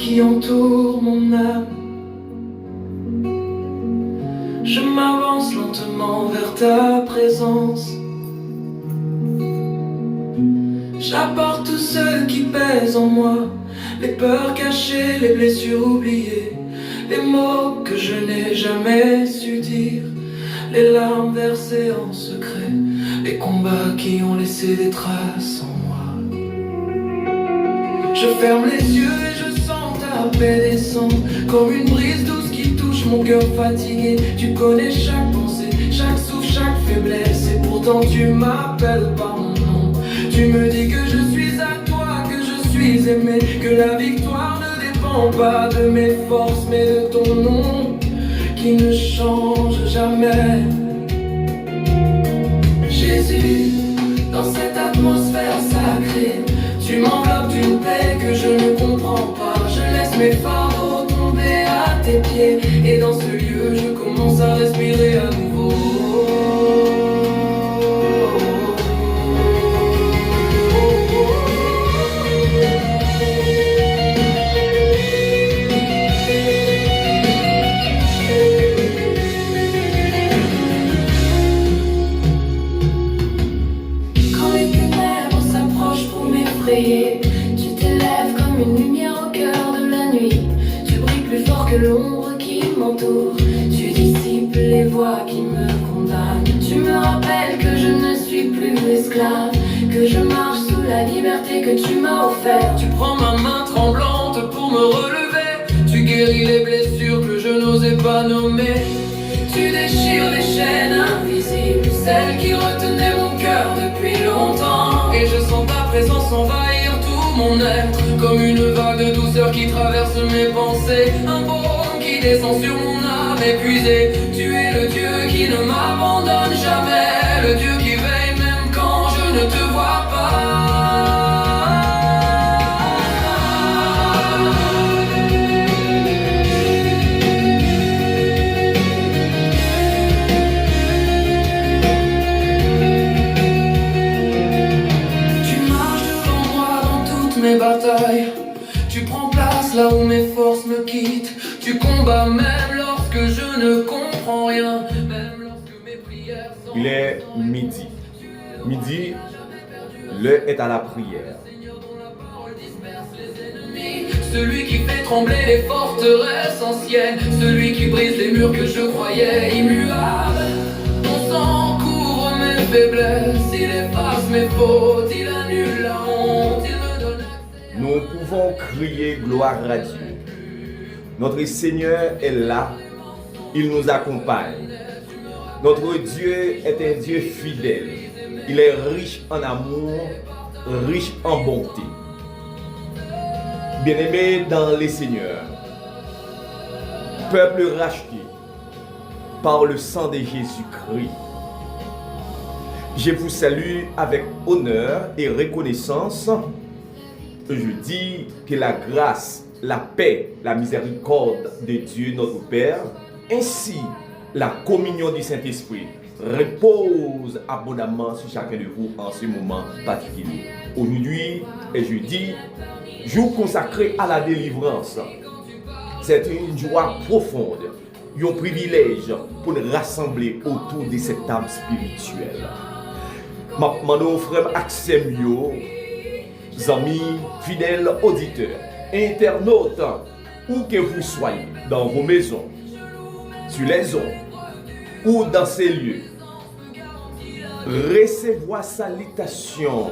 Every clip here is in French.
qui entourent mon âme. Je m'avance lentement vers ta présence. J'apporte tout ce qui pèse en moi, les peurs cachées, les blessures oubliées, les mots que je n'ai jamais su dire, les larmes versées en secret, les combats qui ont laissé des traces en moi. Je ferme les yeux et je sens ta paix descendre comme une brise douce qui touche mon cœur fatigué. Tu connais chaque pensée, chaque souffle, chaque faiblesse, et pourtant tu m'appelles par mon nom. Tu me dis que je suis à toi, que je suis aimé, que la victoire ne dépend pas de mes forces mais de ton nom qui ne change jamais. Jésus, dans cette atmosphère sacrée, tu m'enveloppes d'une paix que je ne comprends pas. Je laisse mes fardeaux tomber à tes pieds, et dans ce lieu je commence à respirer à nouveau. Tu t'élèves comme une lumière au cœur de la nuit. Tu brilles plus fort que l'ombre qui m'entoure. Tu dissipes les voix qui me condamnent. Tu me rappelles que je ne suis plus esclave, que je marche sous la liberté que tu m'as offerte. Tu prends ma main tremblante pour me relever. Tu guéris les blessures que je n'osais pas nommer. Tu déchires les chaînes invisibles, celles qui retenaient mon cœur depuis longtemps. Et je sens ta présence envahir tout mon être, comme une vague de douceur qui traverse mes pensées. Un baume qui descend sur mon âme épuisée. Tu es le Dieu qui ne m'abandonne jamais, le Dieu qui veille même quand je ne te vois pas. Mes batailles, tu prends place là où mes forces me quittent. Tu combats même lorsque je ne comprends rien, même lorsque mes prières sont... Il est midi. Midi, l'heure est à la prière. Celui qui fait trembler les forteresses anciennes, celui qui brise les murs que je croyais immuables. Ton sang couvre mes faiblesses, il efface mes fautes, il annule la honte, il me donne... Nous pouvons crier gloire à Dieu. Notre Seigneur est là, il nous accompagne. Notre Dieu est un Dieu fidèle. Il est riche en amour, riche en bonté. Bien-aimés dans les Seigneurs, peuple racheté par le sang de Jésus-Christ, je vous salue avec honneur et reconnaissance. Je dis que la grâce, la paix, la miséricorde de Dieu notre Père, ainsi la communion du Saint-Esprit repose abondamment sur chacun de vous en ce moment particulier. Aujourd'hui est jeudi, jour consacré à la délivrance. C'est une joie profonde, un privilège pour nous rassembler autour de cette table spirituelle. Mon frère Axemio, amis, fidèles auditeurs, internautes, où que vous soyez, dans vos maisons, sur les ondes ou dans ces lieux, recevez salutation,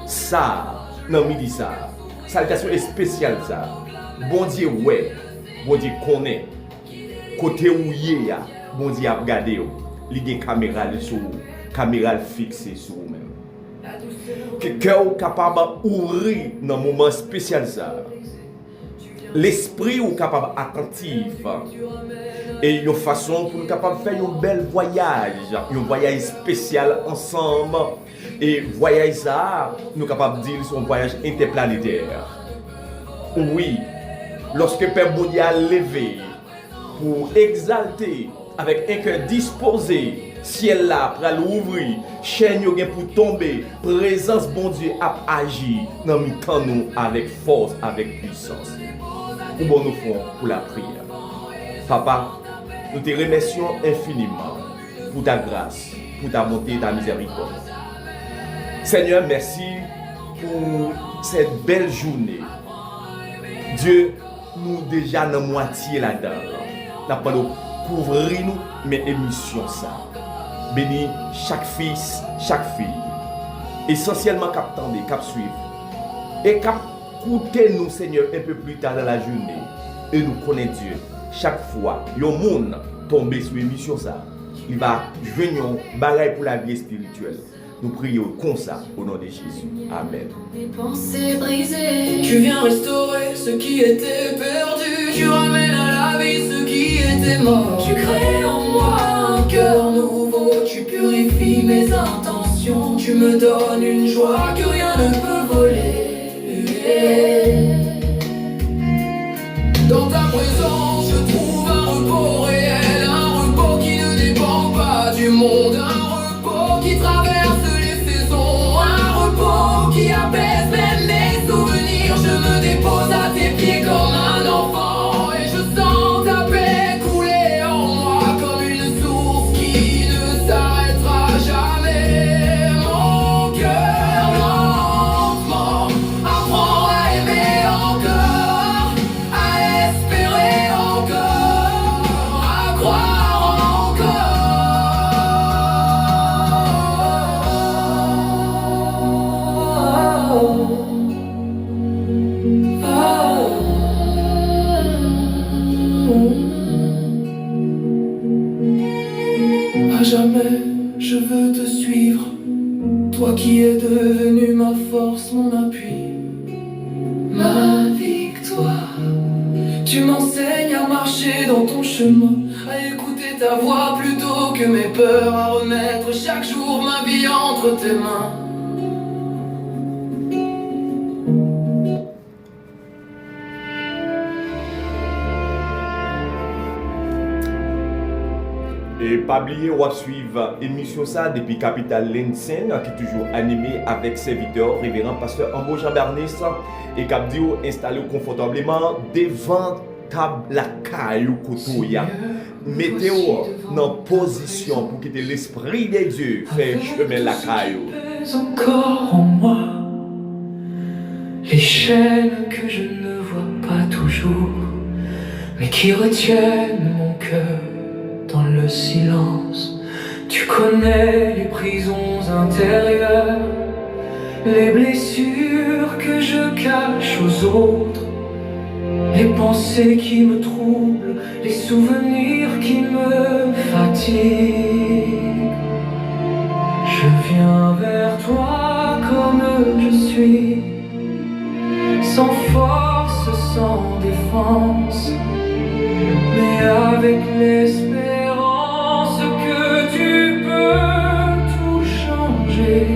ça, non, midi ça, salutation spéciale ça. Bon Dieu, ouais, bon Dieu connaît, côté où il y a, bon Dieu a regardé, il y a une caméra fixée sur vous-même. Que cœur capable d'ouvrir dans un moment spécial ça. L'esprit ou capable attentif. Et une façon pour nous capable de faire un bel voyage spécial ensemble. Et voyage ça, nous capable de dire c'est un voyage interplanétaire. Oui, lorsque Père Bouddha a levé pour exalter avec un cœur disposé, ciel là pour l'ouvrir, chaîne yo gen pour tomber, présence bon Dieu a agi dans nous avec force, avec puissance. ou bon nous font pour la prière. Papa, nous te remercions infiniment pour ta grâce, pour ta bonté et ta miséricorde. Seigneur, merci pour cette belle journée. Dieu, nous déjà dans moitié là-dedans. Nous n'avons pas de couvrir nous, mais émission ça. Bénis chaque fils, chaque fille. Essentiellement cap tendre, cap suivre. Et cap coûter nous, Seigneur, un peu plus tard dans la journée. Et nous connaissons Dieu. Chaque fois, le monde tombe sur l'émission ça. Il va joindre un bagage pour la vie spirituelle. Nous prions comme ça au nom de Jésus. Amen. Mes pensées brisées, tu viens restaurer ce qui était perdu. Tu ramènes à la vie ce qui était mort. Tu crées en moi un cœur nouveau. Tu purifies mes intentions. Tu me donnes une joie que rien ne peut voler. Dans ta présence, je trouve un repos réel. Un repos qui ne dépend pas du monde. Un repos qui traverse les saisons. Un repos qui apaise même mes souvenirs. Je me dépose à tes pieds comme un enfant. Et je sens ta paix couler en moi comme une source qui ne s'arrêtera jamais. Mon cœur lentement apprend à aimer encore, à espérer encore, à croire encore. À jamais, je veux te suivre, toi qui es devenu ma force, mon appui, ma victoire. Tu m'enseignes à marcher dans ton chemin, à écouter ta voix plutôt que mes peurs, à remettre chaque jour ma vie entre tes mains. Et pas oublier, on va suivre l'émission ça depuis Capital Lensen, qui est toujours animé avec serviteur, révérend pasteur Ambo Jean Bernis, et qui a dit installé confortablement devant table la caillou Koutouya. Mettez-vous dans position pour quitter l'esprit de Dieu, faire chemin la caillou. Encore en moi, les chaînes que je ne vois pas toujours, mais qui retiennent mon cœur dans le silence. Tu connais les prisons intérieures, les blessures que je cache aux autres, les pensées qui me troublent, les souvenirs qui me fatiguent. Je viens vers toi comme je suis, sans force, sans défense, mais avec l'espérance que tu peux tout changer.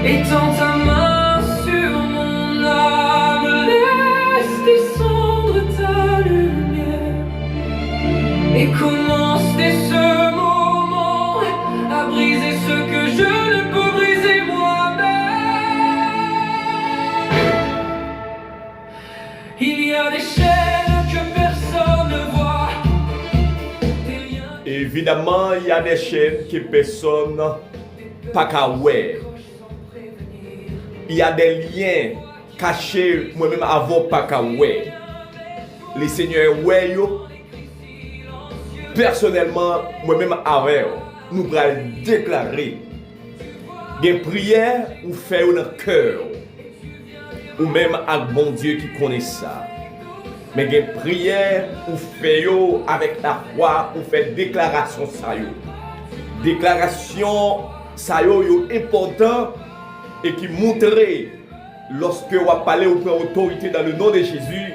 Étends ta main sur mon âme, laisse descendre ta lumière, et commence dès ce moment à briser ce que je ne peux briser moi-même. Il y a des chaînes que personne ne voit. Évidemment, il y a des chaînes que personne pas qu'à voir. Il y a des liens cachés, moi-même avant pas qu'à voir. Les seigneurs ouais yo. Personnellement, moi-même avec nous allons déclarer des prières ou faire dans le cœur, ou même avec bon Dieu qui connaît ça. Mais des prières ou faire avec la foi ou faire déclaration ça yo. Déclaration ça yo important et qui montrer lorsque vous parlez ou prend autorité dans le nom de Jésus,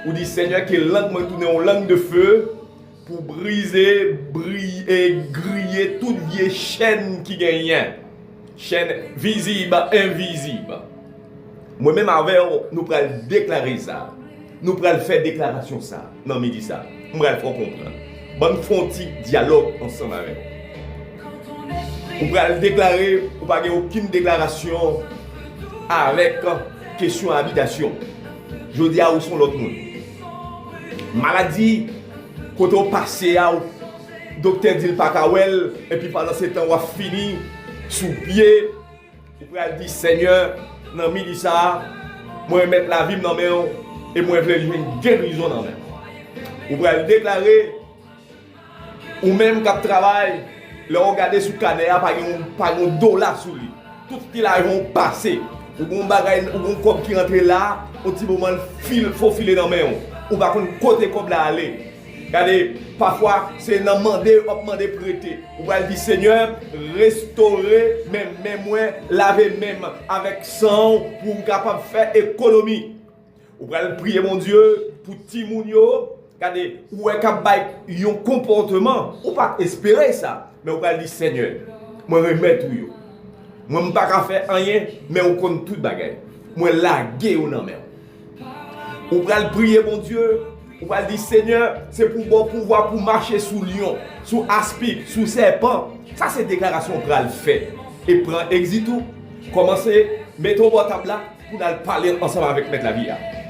ou dit Seigneur que langue me tourne en langue de feu pour briser, briller, griller toute vieille chaîne qui gagne. Chaîne visible, invisible. Moi-même avec nous pourrons déclarer ça. Nous pourrons faire déclaration ça. Non, mais dis ça. Nous pourrons le faire comprendre. Bonne fonti dialogue ensemble avec. Vous pourrez le déclarer, vous n'avez aucune déclaration avec question habitation. Je dis à où sont l'autre monde. Maladie, quand on passe à docteur dit pas kawel et puis pendant ce temps on fini sous pied, vous pouvez dire Seigneur, dans midi ça, moi mettre la vie dans mes mains et moi je veux une guérison dans mes mains. Vous pouvez déclarer ou même quand travail, le regarder sous canéa pas un dollar sur lui. Tout ce qu'il a vont passer. Ou bon bagay ou bon comme qui rentre là, au petit moment faut filer dans mes mains. Ou pas qu'on côté comme là aller. Regardez, parfois c'est demander prêter. Ou va dire Seigneur, restaurer même moi, laver même avec sang pour capable faire économie. Ou va prier mon Dieu pour Timounio. Regardez, ou est capable un comportement, ou pas espérer ça, mais ou va dire Seigneur, moi remettre tout. Moi je ne peux pas faire rien, mais on compte tout bagaille. Moi laguer ou non même. Ou va prier mon Dieu. On va dire Seigneur, c'est pour bon pouvoir pour marcher sous lion, sous aspic, sous serpent. Ça c'est déclaration pour le faire. Et prend exit tout. Commencez, mettez au portable là pour aller parler ensemble avec Maître Lavie.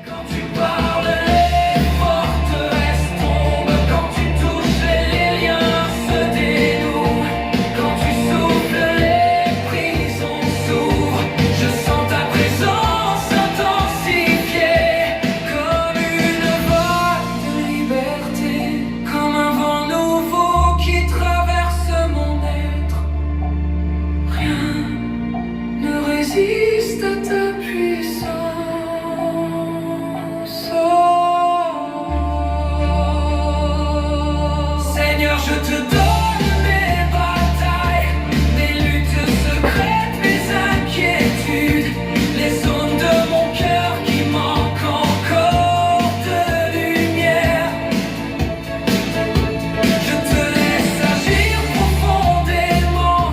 Quand tu parles, les forteresses tombent. Quand tu touches, les liens se dénouent. Quand tu souffles, les prisons s'ouvrent. Je sens ta présence intensifiée comme une vague de liberté, comme un vent nouveau qui traverse mon être. Rien ne résiste à ta puissance. Seigneur, je te donne mes batailles, mes luttes secrètes, mes inquiétudes, les zones de mon cœur qui manquent encore de lumière. Je te laisse agir profondément,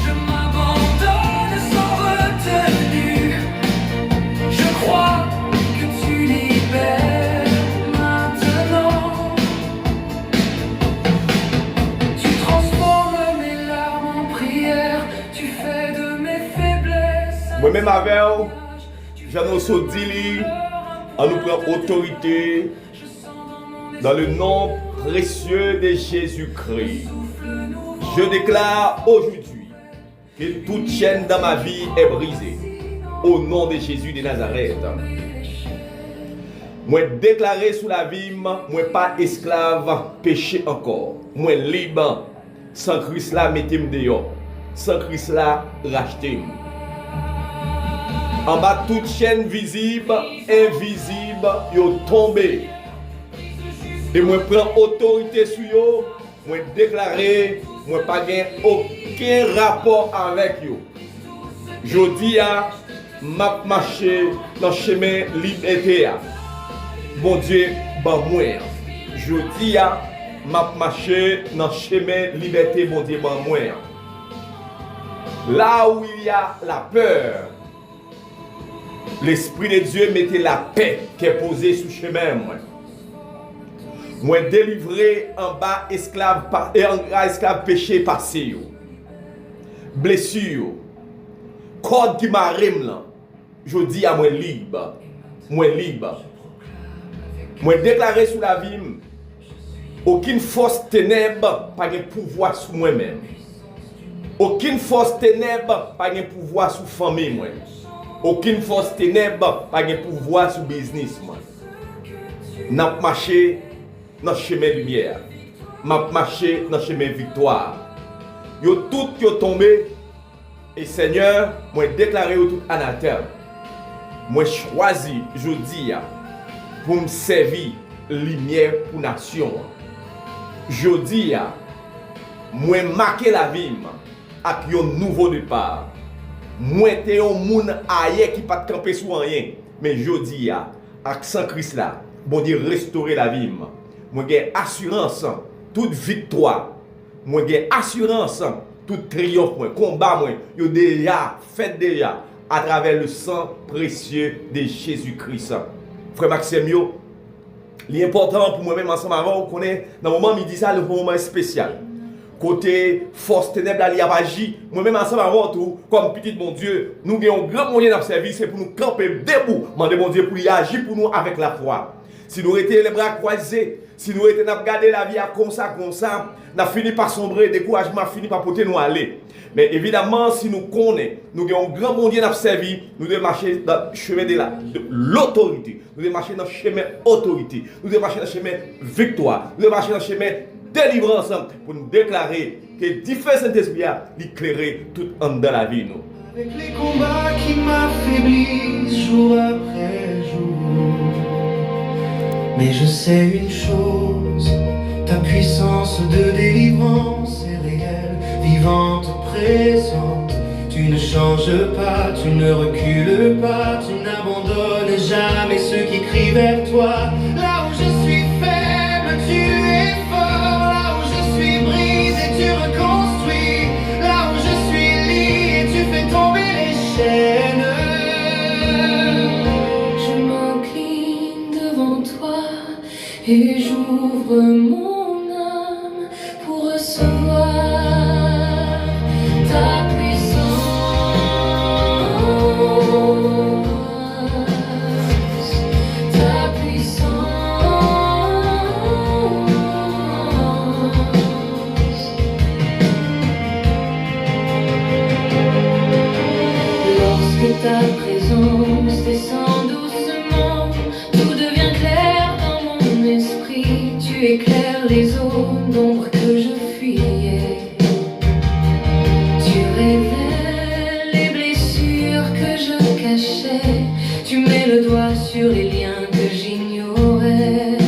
je m'abandonne sans retenue. Je crois que tu libères maintenant. Tu transformes mes larmes en prières, tu fais de mes faiblesses. Moi-même avec j'annonce au Dili, on nous prend autorité dans le nom précieux de Jésus-Christ. Je déclare aujourd'hui que toute chaîne dans ma vie est brisée. Au nom de Jésus de Nazareth. Moi déclaré sous la vie, moi pas esclave, péché encore. Moi libre, sans Christ là, mettez-moi dehors. Sans Christ là, rachetez-moi. En bas, toute chaîne visible, invisible, yo tombé. Et moi prends autorité sur yo, moi déclarer, moi pas gain aucun rapport avec yo. Je dis à m'a marché dans le chemin liberté. Bon Dieu, ban moi. Je dis à m'a marché dans le chemin liberté, bon Dieu, ban moi. Là où il y a la peur, l'Esprit de Dieu mettait la paix qui est posée sous chemin. Moi délivré en bas esclave et en gras esclave péché passé. Blessure. Code qui m'arrime là. Je dis à moi libre. Moi libre. Moi déclaré sous la vie. Aucune force ténèbre pas de pouvoir sur moi-même. Aucune force ténèbre pas de pouvoir sur famille moi. Aucune force ténèbre pas de pouvoir sur business moi. N'a marché dans le chemin lumière. M'a marché dans le chemin victoire. Yo tout yo tombé et Seigneur, moi déclaré tout anathème. Moi choisi jodi pour me servir lumière pour nation. Jodi moi marquer la vie avec un nouveau départ. Moi t'es un monde ailleurs qui pas camper sur rien, mais jodi avec sans Christ là, bon Dieu restaurer la vie. Moi j'ai assurance toute victoire. Moi j'ai assurance tout triomphe moi, combat moi, yo déjà fait déjà à travers le sang précieux de Jésus-Christ. Frère Maxime yo, l'important pour moi-même ensemble avant qu'on est dans le moment midi ça le moment spécial. Côté force ténèbres là, il y a agi. Moi-même ensemble avant tout, comme petit mon Dieu, nous avons un grand moyen de service, c'est pour nous camper debout. Demander mon Dieu pour y agir pour nous avec la foi. Si nous étions les bras croisés, si nous étions regardé la vie comme ça, nous avons fini par sombrer, découragement fini par porter nous aller. Mais évidemment, si nous connaissons, nous avons un grand bon Dieu dans servi, nous devons marcher dans le chemin de l'autorité. Nous devons marcher dans le chemin autorité. Nous devons marcher dans le chemin victoire. Nous devons marcher dans le chemin délivrance pour nous déclarer que différents Saint-Esprit a éclairé tout en dans la vie. Nous. Avec les combats qui m'affaiblissent jour après jour. Mais je sais une chose, ta puissance de délivrance est réelle, vivante, présente. Tu ne changes pas, tu ne recules pas, tu n'abandonnes jamais ceux qui crient vers toi. Là où je suis faible, tu es fort. Là où je suis brisé, tu reconstruis. Là où je suis lié, tu fais tomber les chaînes. Je m'incline devant toi et j'ouvre mon âme pour recevoir ta puissance, ta puissance. Lorsque ta présence descend doucement, tout devient clair dans mon esprit. Tu éclaires les zones d'ombre que je fuyais. Tu révèles les blessures que je cachais. Tu mets le doigt sur les liens que j'ignorais.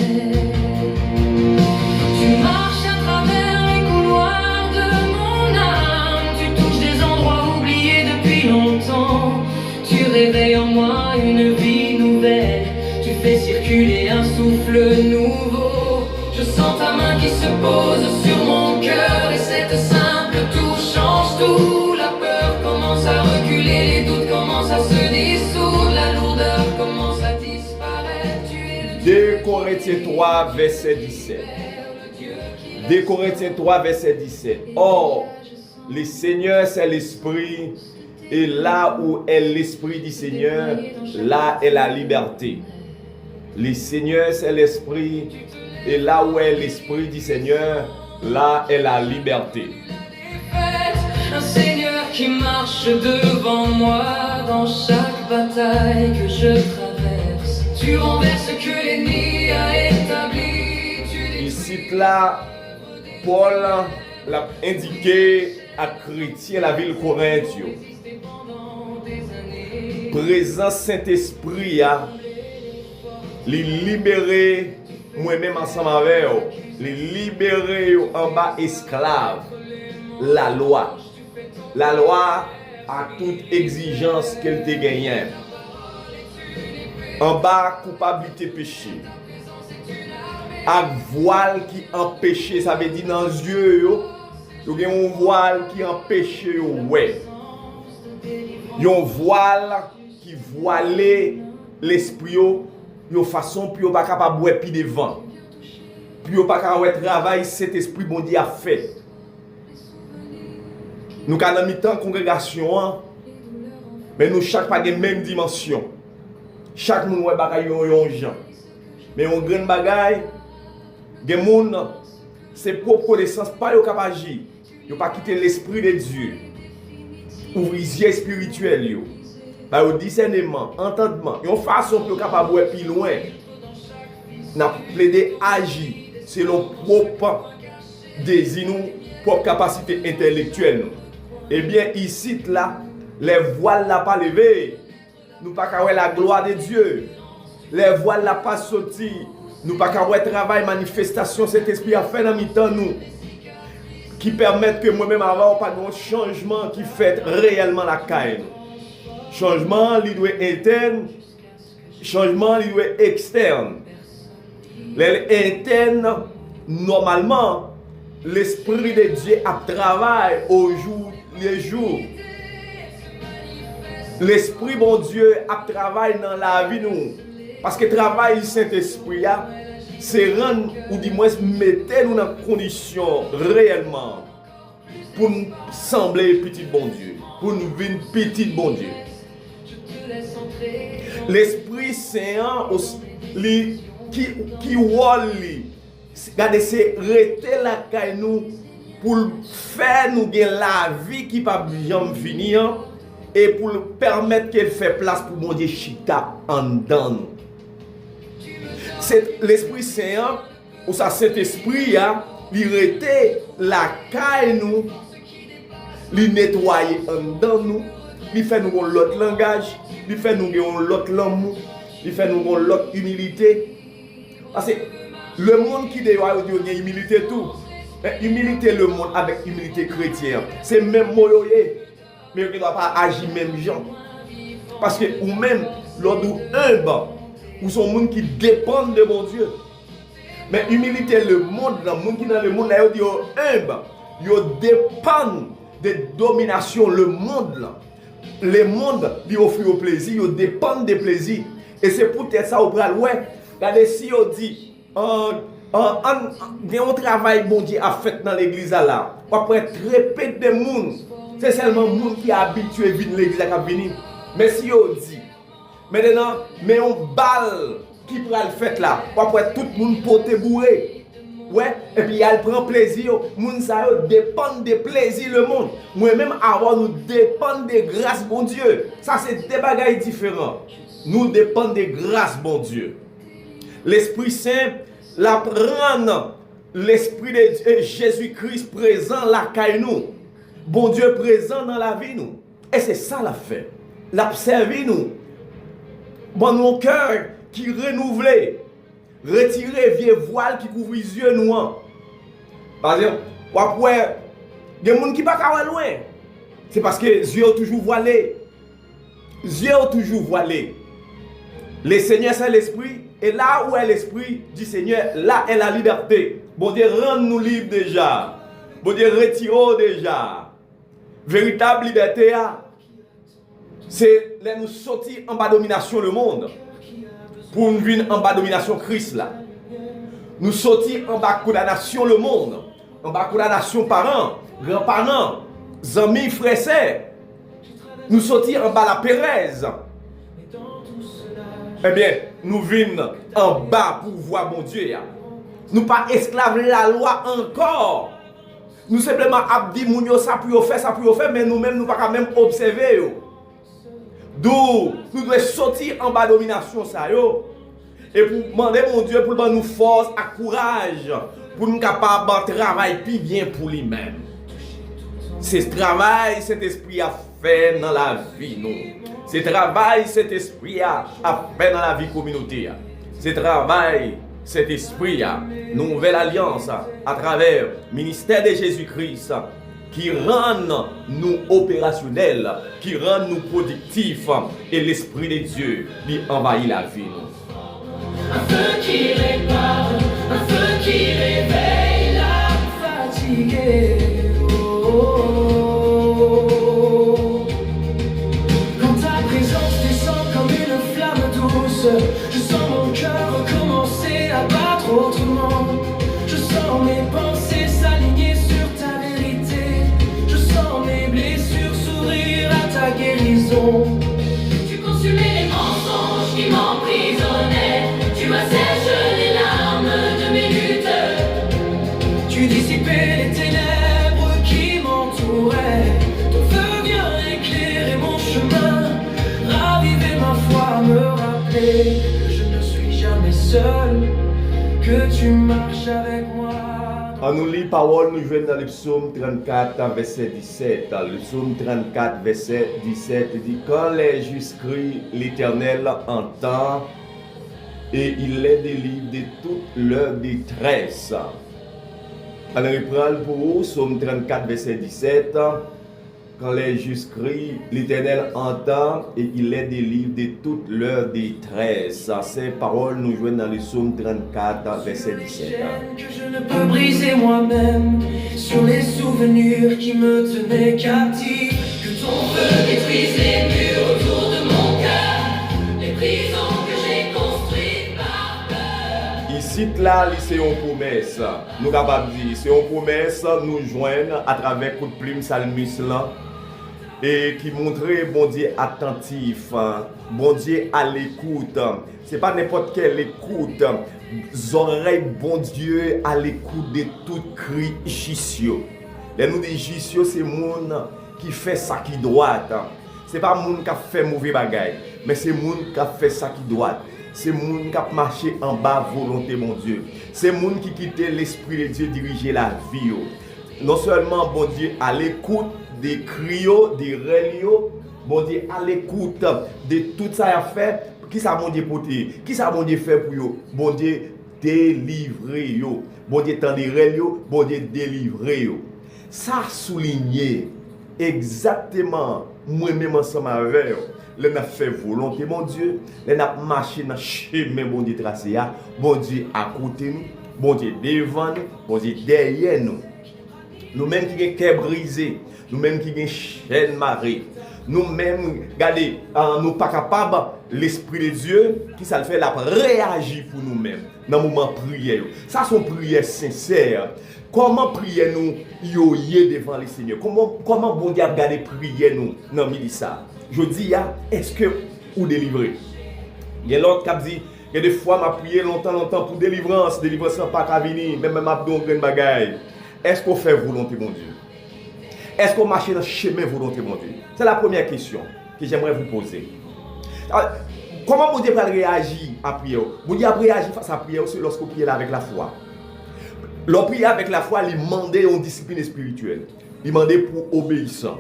Tu marches à travers les couloirs de mon âme. Tu touches des endroits oubliés depuis longtemps. Tu réveilles en moi une vie nouvelle. Tu fais circuler un souffle nouveau. Je sens ta main qui se pose sur mon cœur. Et cette simple touche change tout. La peur commence à reculer, les doutes commencent à se dissoudre. La lourdeur commence à disparaître. Tu es le Dieu 2 Corinthiens 3, verset 17. 2 Corinthiens 3, verset 17. Or, le Seigneur, c'est l'Esprit, et là où est l'Esprit du Seigneur, là est la liberté. Le Seigneur, c'est l'Esprit, et là où est l'Esprit du Seigneur, là est la liberté. un Seigneur qui marche devant moi dans chaque bataille que je traverse. Tu renverses ce que l'ennemi a établi. Ici, là, Paul l'a indiqué à chrétien la ville Corinthe. Présent Saint-Esprit a les libérer moi-même ensemble avec eux, les libérer en bas esclaves. La loi a toute exigence qu'elle te gagne. En bas culpabilité péché. Avec voile qui empêche, ça veut dire dans les yeux, il y a un voile qui empêche, ouais. Il y a un voile qui voile l'esprit de façon pour ne pas capable de voir devant. Pour ne pas capable de travailler cet esprit bon Dieu a fait. Nous avons mis tant congrégation, mais nous chaque pas de même dimension. Chaque monde ouais bagaille yon gens. Mais on grande bagaille, des monde c'est propre connaissance pas yo capable agir. Yo pas quitter l'esprit de Dieu. Ouvrir les yeux spirituels yo. Ba au discernement, entendement, yon façon pour capable voir plus loin. N'a plaidé agir selon propre désir nous, propre capacité intellectuelle. Eh bien ici là, les voiles n'a pas levé. Nous pas qu'à la gloire de Dieu. Les voiles n'a pas sorti. Nous pas qu'à travail, manifestation, cet esprit a fait dans mi-temps nous. Qui permettent que moi-même avoir pas de changement qui fait réellement la caille. Changement, il doit être interne. Changement, il doit être externe. Les internes, normalement, l'esprit de Dieu a travaillé au jour les jours. L'esprit bon Dieu a travaillé dans la vie nous. Parce que le travail du Saint-Esprit, c'est rendre, ou du moins mettre nous dans condition réellement pour nous sembler petit bon Dieu. Pour nous vivre petit bon Dieu. L'Esprit Saint, qui rôle li. Regardez, c'est rester la caille nous pour faire nous gagner la vie qui pas jamais finir et pour permettre qu'elle fait place pour mon Dieu chita en dedans nous. C'est l'Esprit Saint ou ça Saint-Esprit il rester la caille nous, il nettoyer en dedans nous, il fait nous l'autre langage, il fait nous l'autre l'amour, il fait nous l'autre humilité. Parce que le monde qui doit dire humilité tout. Humilité le monde avec humilité chrétienne. C'est même moyoye. Mais on ne doit pas agir même gens. Parce que ou même l'ordre humble, ou sont monde qui dépendent de mon Dieu. Mais humilité le monde, le monde qui dans le monde là, il dit humble, il dépend de domination le monde là. Le monde lui offre au plaisir, il dépend des plaisirs. Et c'est peut-être ça au bras ouais. Regardez si on dit il y a un travail bon Dieu a fait dans l'église là. Après très peu de monde, c'est seulement le monde qui est habitué à venir l'église à venir. Mais si on dit maintenant, mais on balle qui prend le fait là. Après tout le monde porte bourré. Ouais, et puis elle prend plaisir. Moun sa yo dépend des plaisirs le monde. Moi-même avant nous dépend des grâces bon Dieu. Ça c'est des bagailles différents. Nous dépendons des grâces bon Dieu. L'Esprit Saint la prendre l'Esprit de Jésus-Christ présent la caille nous. Bon Dieu présent dans la vie nous. Et c'est ça la fait. L'observer nous. Bon nos cœurs qui renouvelé. Retirer vieux voile qui couvre les yeux nous. Par exemple, après, il y a des gens qui ne sont pas loin. C'est parce que les yeux sont toujours voilés. Les yeux sont toujours voilés. Le Seigneur c'est l'Esprit. Et là où est l'Esprit du Seigneur, là est la liberté. Bon Dieu, rend-nous libres déjà. Bon Dieu, retirons déjà. Véritable liberté, c'est de nous sortir en bas de domination le monde. Pour nous venir en bas de domination Christ là. Nous sortir en bas de condamnation le monde. En bas de condamnation parents, grands-parents, amis, frères, sœurs. Nous sortir en bas de la Pérez. Eh bien, nous venons en bas pour voir mon Dieu. Nous pas esclaves de la loi encore. Nous simplement abdi mounio ça pour faire, mais nous-mêmes nous pas même observer. D'où nous devons sortir en bas de domination ça yo. Et pour demander mon Dieu pour nous force, à courage, pour nous capables de travailler plus bien pour lui-même. C'est ce travail cet esprit a fait dans la vie nous. Ce travail cet esprit a fait dans la vie communautaire. Ce travail cet esprit a nouvelle alliance à travers le ministère de Jésus-Christ qui rend nous opérationnels, qui rend nous productifs et l'esprit de Dieu lui envahit la vie nous. Un feu qui répare, un feu qui réveille l'âme fatiguée. Quand ta présence descend comme une flamme douce, je sens mon cœur recommencer à battre autrement. Je sens mes pensées s'aligner sur ta vérité. Je sens mes blessures sourire à ta guérison. Tu consumais les mensonges qui m'emprisonnaient. Tu m'assèches les larmes de mes luttes. Tu dissipais les ténèbres qui m'entouraient. Ton feu vient éclairer mon chemin, raviver ma foi, me rappeler que je ne suis jamais seul, que tu marches avec moi. On nous lit parole, nous jouons dans le psaume 34, verset 17. Le psaume 34, verset 17 dit: quand les justes crient, l'Éternel entend et il les délivre de toute leur détresse. Alors, il prend pour vous, psaume 34, verset 17. Quand les justes crient, l'Éternel entend et il les délivre de toute leur détresse. Ces paroles nous jouent dans le psaume 34, verset 17. Que je ne peux briser moi-même sur les souvenirs qui me tenaient captif. Que ton feu détruise les murs autour de mon cœur, les prisons que j'ai construites par peur. Ici, là, c'est une promesse. Nous capables de dire, c'est une promesse, nous joignons à travers coup de plume salmiste là. et qui montrait bon Dieu attentif, bon Dieu à l'écoute. C'est pas n'importe quelle écoute. Oreilles bon Dieu à l'écoute de tout cri jissio. Les nous des jissio, c'est monde qui fait ça qui doit. C'est pas monde qui a fait mauvais bagaille, mais c'est monde qui a fait ça qui doit. C'est monde qui a marché en bas volonté mon Dieu. C'est monde qui quittait l'esprit de Dieu diriger la vie. Non seulement bon Dieu à l'écoute des cris, des règles, bon Dieu à l'écoute de tout ça à faire. Qui ça bon Dieu porter? Qui ça bon Dieu fait pour yo? Bon Dieu délivrer yo. Bon Dieu tendre règles, bon Dieu délivrer yo. Ça souligné exactement moi-même ensemble avec eux. Nous avons fait volonté, mon Dieu. Nous avons marché dans le chemin, bon Dieu, tracé. Bon Dieu, à côté nous. Bon Dieu, devant nous. Bon Dieu, derrière nous. Nous-mêmes qui avons cœur brisé. Nous-mêmes qui avons chaîne marée. Nous-mêmes, regardez, nous ne sommes pas capables, l'Esprit de Dieu, qui ça le fait, la réagir pour nous-mêmes dans le moment de prière. Ça, c'est une prière sincère. Comment prier nous devant le Seigneur? Comment bon Dieu a regardé prier nous dans le ça? Je dis, est-ce que vous délivrez? Il y a l'autre qui a dit, il y a des fois, je prié longtemps pour délivrance. Délivrance n'a pas qu'à venir, même je suis dans bagaille. Est-ce qu'on fait volonté, mon Dieu? Est-ce qu'on marche dans le chemin volonté, mon Dieu? C'est la première question que j'aimerais vous poser. Alors, comment mon Dieu va réagir à la prière? Mon Dieu va réagir face à la prière aussi lorsqu'on prie avec la foi. L'on prie avec la foi, il demande une discipline spirituelle. Il demande pour obéissant.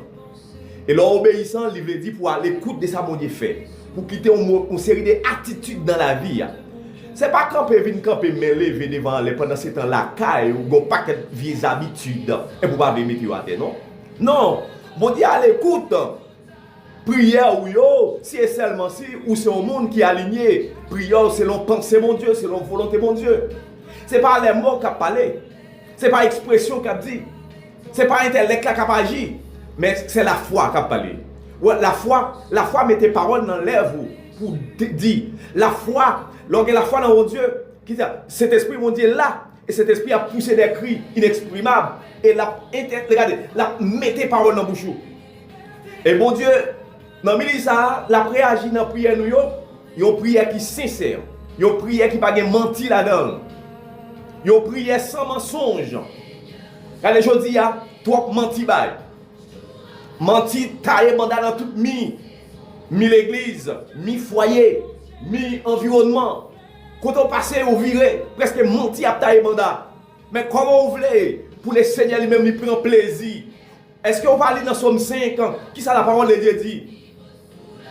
Et l'obéissant, il veut dire pour aller l'écoute de ça, mon Dieu fait. Pour quitter une série d'attitudes dans la vie. Ce n'est pas camper, venir mêler devant les pendant ce temps-là, ou un paquet de vieilles habitudes. Et pour ne pas mettre à terre, non? Non, mon Dieu à l'écoute. Prière, oui, si et seulement si, ou c'est un monde qui est aligné. Prière selon pensée, mon Dieu, selon volonté, mon Dieu. Ce n'est pas les mots qui parlent, ce n'est pas l'expression qui dit, ce n'est pas l'intellect qui agit, mais c'est la foi qui parle. La foi met tes paroles dans l'air pour dire. La foi, lorsque la foi dans mon Dieu, cet esprit, mon Dieu, là, et cet esprit a poussé des cris inexprimables, et regardez, la met tes paroles dans la bouche. Et mon Dieu, dans le milieu, la réagit dans la prière, il y a une prière qui est sincère, il y a une prière qui n'a pas menti là-dedans. Yo prière sans mensonge. Regardez, je dis, toi menti bay. Menti taillé mandat dans toute mi l'église, mi foyer, mi environnement. Quand on passe au viré, presque menti à taillé mandat. Mais comment vous voulez, pour le Seigneur lui-même, il prend plaisir. Est-ce qu'on va aller dans Somme 5 ans? Qui ça la parole de Dieu dit?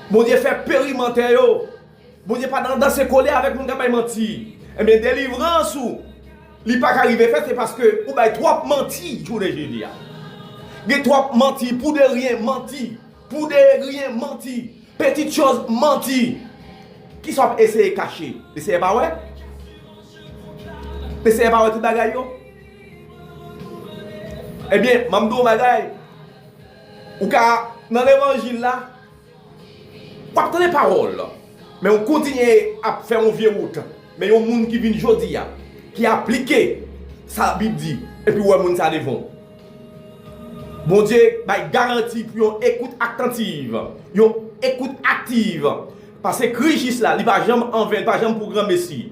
Mon Dieu fait périmenter. Mon Dieu pas dans ses colères avec mon gars menti. Eh bien, délivrance ou. Li pas arrivé fait c'est parce que ou bay trop menti journée jeudi. Ge trop menti pour de rien menti, pour de rien menti, petite chose menti. Qui sont essayer cacher. Essayez pas ouais. Essayez pas ouais tout bagay yo. Eh bien, mamdou bagay. Ou ka dans l'évangile là pas tant les paroles. Mais on continue à faire une vieille route. Mais il y a un monde qui vient jodi qui applique ça la Bible dit et puis ouais moun ça devant. Bon Dieu bah garantie pour une écoute attentive, une écoute active parce que Christ là, il va jamais en vain, pas jamais pour grand messie.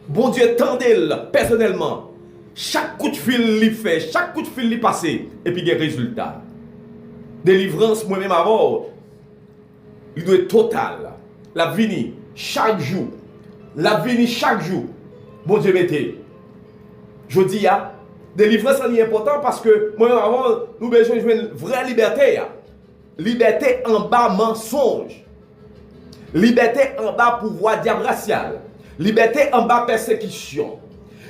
Bon Dieu tendel personnellement. Chaque coup de fil il fait, chaque coup de fil il passe et puis il y a résultat. Délivrance moi même avant il doit être total. La vie chaque jour. La vie chaque jour. Bon Dieu mettez. Je dis, délivrance est important parce que moi, avant, nous avons besoin d'une vraie liberté. Liberté en bas mensonge. Liberté en bas pouvoir diable racial. Liberté en bas persécution.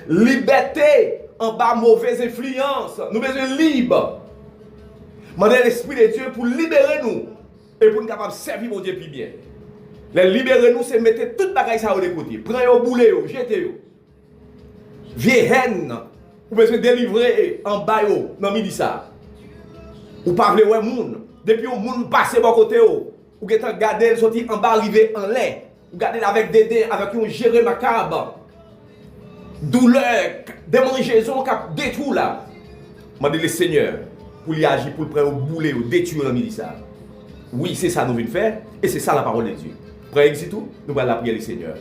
Liberté en bas mauvaise influence. Nous avons besoin libre. Demandez l'Esprit de Dieu pour libérer nous et pour nous capables de servir mon Dieu plus bien. Les libérer nous, c'est mettre toute bagaille ça au côté. Prenez au boulet, jetez-le. Vieille haine, vous besoin délivrer en bas dans midi ça. Ou pas vle ouais moun, depuis un moun passe bon côté ou getan garder sorti en bas arriver en l'air, ou garder avec dédain avec un géré macabre. Douleur, démangeaison qui détruit là. Mandez le Seigneur pour y agir pour le prendre au boulet ou détruire dans midi ça. Oui, c'est ça nous venons faire, et c'est ça la parole de Dieu. Prêt ici tout, nous allons la prier le Seigneur.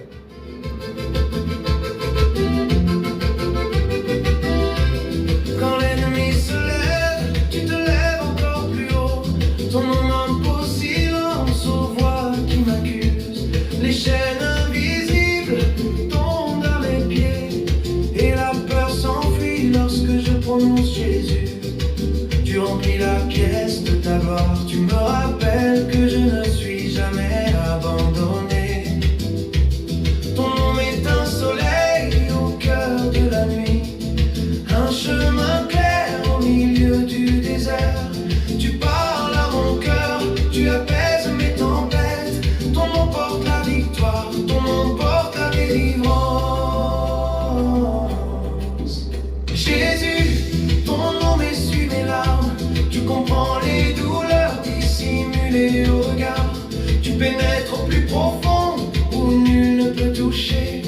Quand l'ennemi se lève, tu te lèves encore plus haut. Ton nom impose silence aux voix qui m'accusent. Les chaînes invisibles tombent à mes pieds. Et la peur s'enfuit lorsque je prononce Jésus. Tu remplis la pièce de ta gloire. Tu me rappelles que je ne suis jamais abandonné. Ton nom est un soleil au cœur de la nuit. Un chemin clair au milieu du désert. Tu parles à mon cœur, tu apaises mes tempêtes. Ton nom porte la victoire, ton nom porte la délivrance. Jésus, ton nom essuie mes larmes. Tu comprends les douleurs dissimulées au regard. Tu pénètres au plus profond où nul ne peut toucher.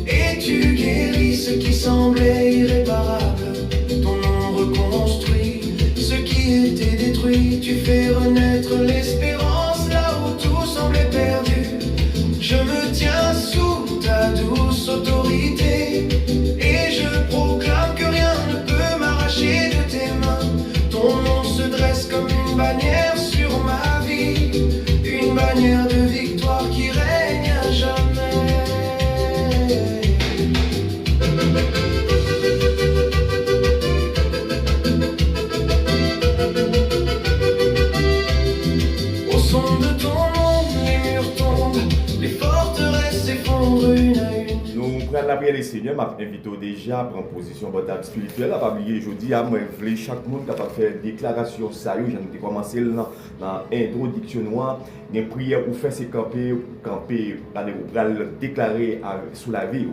Et tu guéris ce qui semblait irréparable. Ton nom reconstruit ce qui était détruit. Tu fais renaître l'espérance là où tout semblait perdu. Je me tiens sous ta douce autorité. Et je proclame que rien ne peut m'arracher de tes mains. Ton nom se dresse comme une bannière sur ma vie. Une bannière de victoire qui règne à jamais. Au son de ton nom, les murs tombent, les forteresses s'effondrent une à une. Nous prenons la prière du Seigneur, m'a invité déjà à prendre position pour table spirituelle. À pas oublier, je dis à moi, je voulais chaque monde capable de faire une déclaration sérieuse. J'ai commencé dans l'introduction noire. Une prière pour faire ces camper, pour déclarer sous la vie.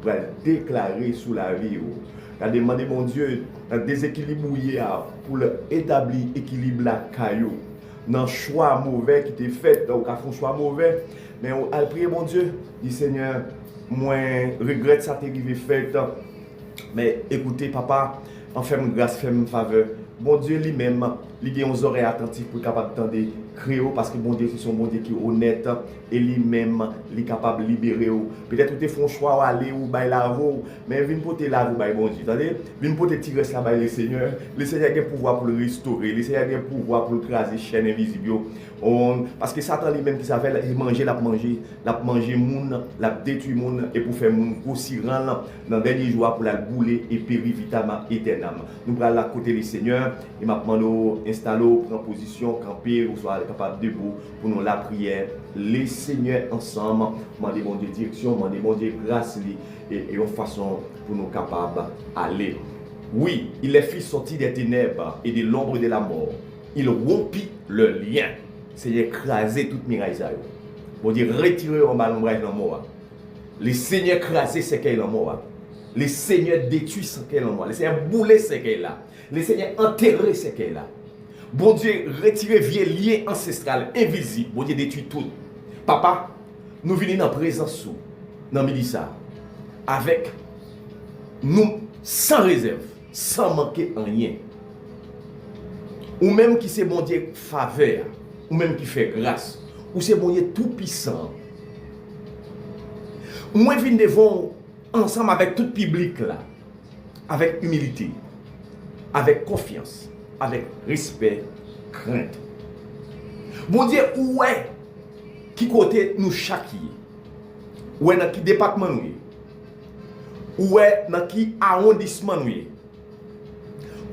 Pour déclarer sous la vie. J'ai demandé mon Dieu, un déséquilibre pour établir l'équilibre la caillou. Dans le choix mauvais qui était fait, donc à fond choix mauvais. Mais on a prié mon Dieu, dit Seigneur, moi regrette ça t'est arrivé fait. Mais écoutez papa, en fais-moi grâce, fais-moi faveur. Bon Dieu lui-même, il a des oreilles attentives pour capable d'entendre créer parce que bon Dieu c'est son bon Dieu qui est honnête et lui-même il est capable de libérer. Peut-être que tu fais un choix aller ou bail la roue, mais viens pour te laver bail bon Dieu. Attendez, viens pour te tirer ça bail le Seigneur. Le Seigneur a le pouvoir pour le restaurer, le Seigneur a le pouvoir pour écraser chaîne invisible. Parce que Satan lui-même qui savait il manger, l'a manger moun, l'a détruire moun et pour faire moun aussi grand dans dernier jour pour la bouler et périr vitamment éternellement. Nous allons la côté le Seigneur et maintenant installer en position camper ou soit capable debout pour nous la prière les Seigneurs ensemble demander bon Dieu direction demander bon Dieu grâce et en façon pour nous capables aller. Oui, il est fils sorti des ténèbres et de l'ombre de la mort. Il rompit le lien. C'est écraser toute miraille. Bon Dieu retirer en ballon dans la mort. Le Seigneur écraser ce qu'elle est en mort. Le Seigneur détruit ce qu'elle est en mort. Le Seigneur bouler ce qu'elle est là. Le Seigneur enterrer ce qu'elle est là. Bon Dieu, retirer vieux lien ancestral, invisible. Bon Dieu, détruit tout. Papa, nous venons dans la présence dans Mélissa, avec nous, sans réserve, sans manquer en rien. Ou même qui c'est bon Dieu faveur, ou même qui fait grâce, ou c'est bon Dieu tout puissant. Moi, je viens devant ensemble avec tout le public là, avec humilité, avec confiance, avec respect, crainte. Bon Dieu, où est qui côté nous chaque où est dans qui département nous où est dans qui arrondissement nous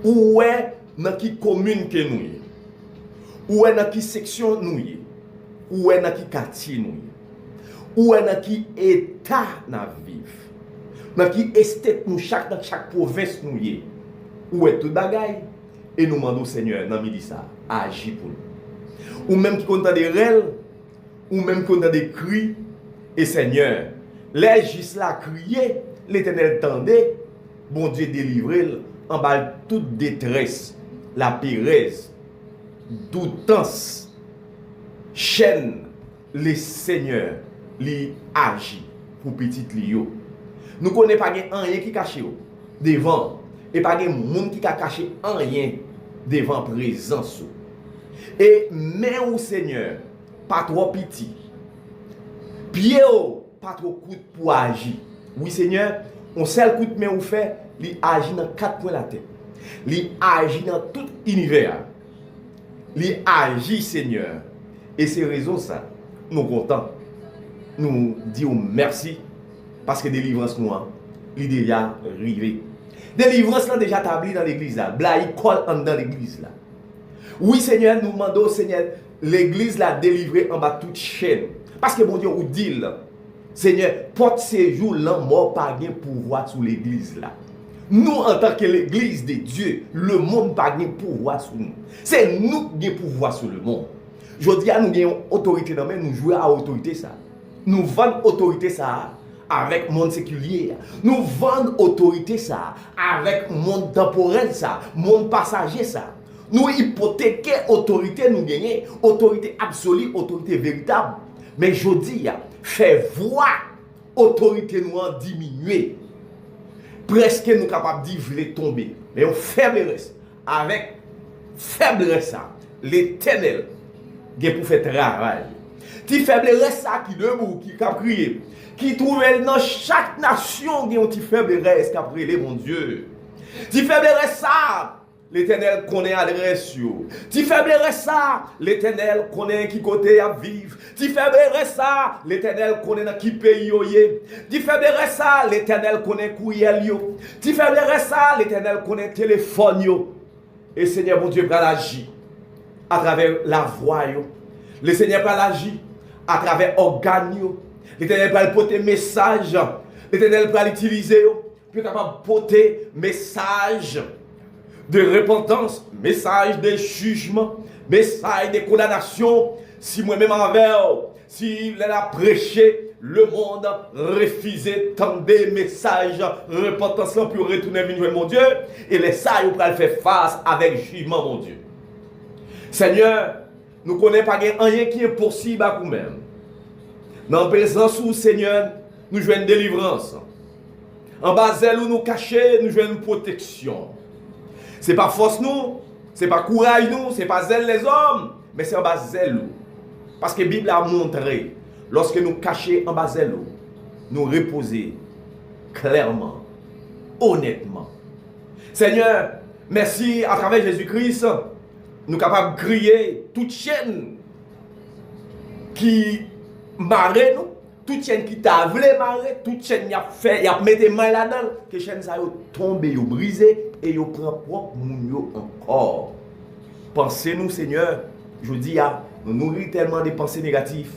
où est dans qui commune que nous où est dans qui section nous où est dans qui quartier nous où est dans qui état nous vivre dans qui estate nous dans chaque province nous où est tout bagaille et nous demandons Seigneur dans midi ça agis pour nous ou même qui compte des rêves ou même qui compte des cris et Seigneur les juste là crier l'Éternel tendait bon Dieu délivrer en bas toute détresse la pérèse doutance chaîne les Seigneur li agit pour petit lio nous connaissons pas rien qui caché devant et pas de monde qui a caché rien devant présence Et main ou Seigneur, pas trop petit. Pied ou, pas trop court pour agir. Oui Seigneur, on seul coup de main ou fait, il agit dans 4 points de la tête. Il agit dans tout l'univers. Il agit Seigneur. Et c'est raison ça, nous contents. Nous disons merci parce que délivrance nous, il est déjà arrivé. Délivrance là déjà établie dans l'église là. Bla il colle dans l'église là. Oui Seigneur, nous demandons Seigneur, l'église là délivrée en bas toute chaîne. Parce que bon Dieu, vous dit là, Seigneur, porte séjour là, mort pas gain pouvoir sur l'église là. Nous en tant que l'église de Dieu, le monde pas gain pouvoir sur nous. C'est nous qui avons pouvoir sur le monde. Je dis à nous avons autorité dans nous jouons à autorité ça. Nous vendons autorité ça avec monde séculier. Nous vendons autorité ça avec monde temporel ça, monde passager ça. Nous hypothéquer autorité nous gagner, autorité absolue, autorité véritable. Mais je dis, fait voir autorité nous en diminuer. Presque nous capables de dire tomber. Mais on faiblesse avec faiblesse ça, l'Éternel qui pour faire travail. Ti faiblesse ça qui debout, qui cap crier, qui trouve dans chaque nation qui ont ti faiblesse qui a prié mon Dieu. Ti faiblesse ça, l'Éternel connaît adresse yo. Ti faiblesse ça, l'Éternel connaît qui côté à vivre. Ti faiblesse ça, l'Éternel connaît dans qui pays yo yé. Ti faiblesse ça, l'Éternel connaît courriel yo. Ti faiblesse ça, l'Éternel connaît téléphone yo. Et Seigneur mon Dieu va agir à travers la voix yo. Le Seigneur va agir à travers organes yo. L'Éternel va porter message. L'Éternel va l'utiliser yo. Puis capable porter message de repentance, message de jugement, message de condamnation. Si moi-même envers, si il a prêché, le monde refusait tant des messages repentance pour retourner vers mon Dieu, et les sages pour faire face avec jugement mon Dieu. Seigneur, nous ne connaissons pas rien qui est possible à nous-mêmes. Dans la présence où Seigneur, nous jouons une délivrance. En bas d'elle où nous cachons, nous jouons une protection. Ce n'est pas force nous, ce n'est pas courage nous, ce n'est pas zèle les hommes, mais c'est en bas zèle nous. Parce que la Bible a montré, lorsque nous cachons en bas zèle nous reposer clairement, honnêtement. Seigneur, merci à travers Jésus-Christ, nous sommes capables de crier toute chaîne qui marre nous, toute chaîne qui t'a voulu marrer, toute chaîne qui a fait, il a mis des mains là-dedans, que chaîne ça a tombé, a brisé et il prend propre moun encore. Pensez-nous, Seigneur, je dis, nous nourrit tellement des pensées négatives.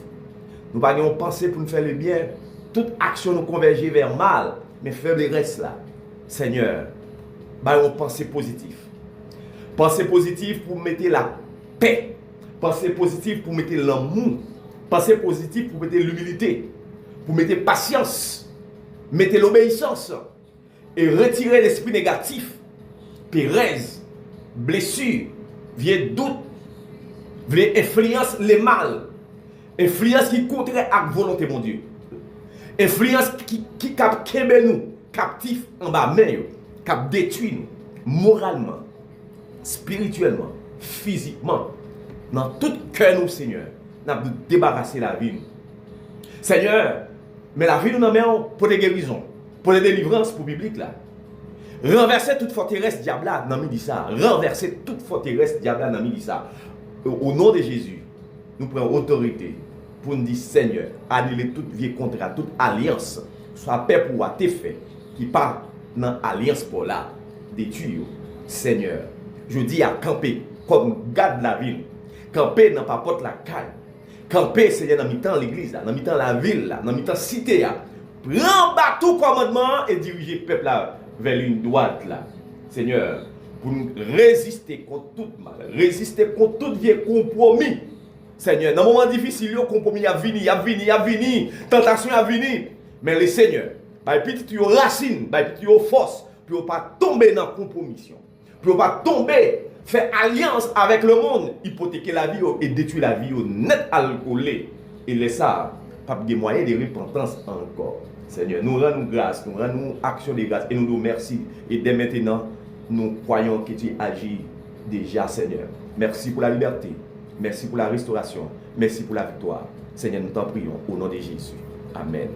Nous pas de pensée pour nous faire le bien. Toute action nous converge vers mal, mais faiblesse là. Seigneur, une pensée positive. Pensée positive pour mettre la paix. Pensée positive pour mettre l'amour. Pensée positive pour mettre l'humilité. Pour mettre patience. Mettre l'obéissance. Et retirer l'esprit négatif. Pérez, blessure, vieux doute, vieux influence les mal. Influence qui contraire à la volonté mon Dieu. Influence qui cap nous captif en bas main, cap détruit nous moralement, spirituellement, physiquement, dans tout cœur nous Seigneur, nous avons débarrasser la vie. Seigneur, mais la vie nous avons pour des guérisons, pour des délivrances pour le public là. Renverser toute forteresse diable dans midi ça. Renverser toute forteresse diable dans midi ça. Au nom de Jésus, nous prenons autorité pour nous dire Seigneur, annuler toute vieille contrat, toute alliance, soit paix pour tes faits, qui part dans l'alliance pour là, détruire. Seigneur, je dis à camper comme garde la ville, camper dans pas porte la caille, camper Seigneur dans mi-temps l'église, dans mi-temps la ville, dans mi-temps cité, prends bateau commandement et diriger le peuple là vers une droite là. Seigneur, pour nous résister contre tout mal, résister contre tout vieux compromis. Seigneur, dans un moment difficile, le compromis a venu, tentation a venu. Mais le Seigneur, petit tu racine, petit tu force, pour ne pas tomber dans la compromission, pour ne pas tomber, faire alliance avec le monde, hypothéquer la vie et détruire la vie net alcoolé. Et laisser ça, pas des moyens de repentance encore. Seigneur, nous rendons grâce, nous rendons action de grâce et nous nous remercions. Et dès maintenant, nous croyons que tu agis déjà, Seigneur. Merci pour la liberté. Merci pour la restauration. Merci pour la victoire. Seigneur, nous t'en prions au nom de Jésus. Amen.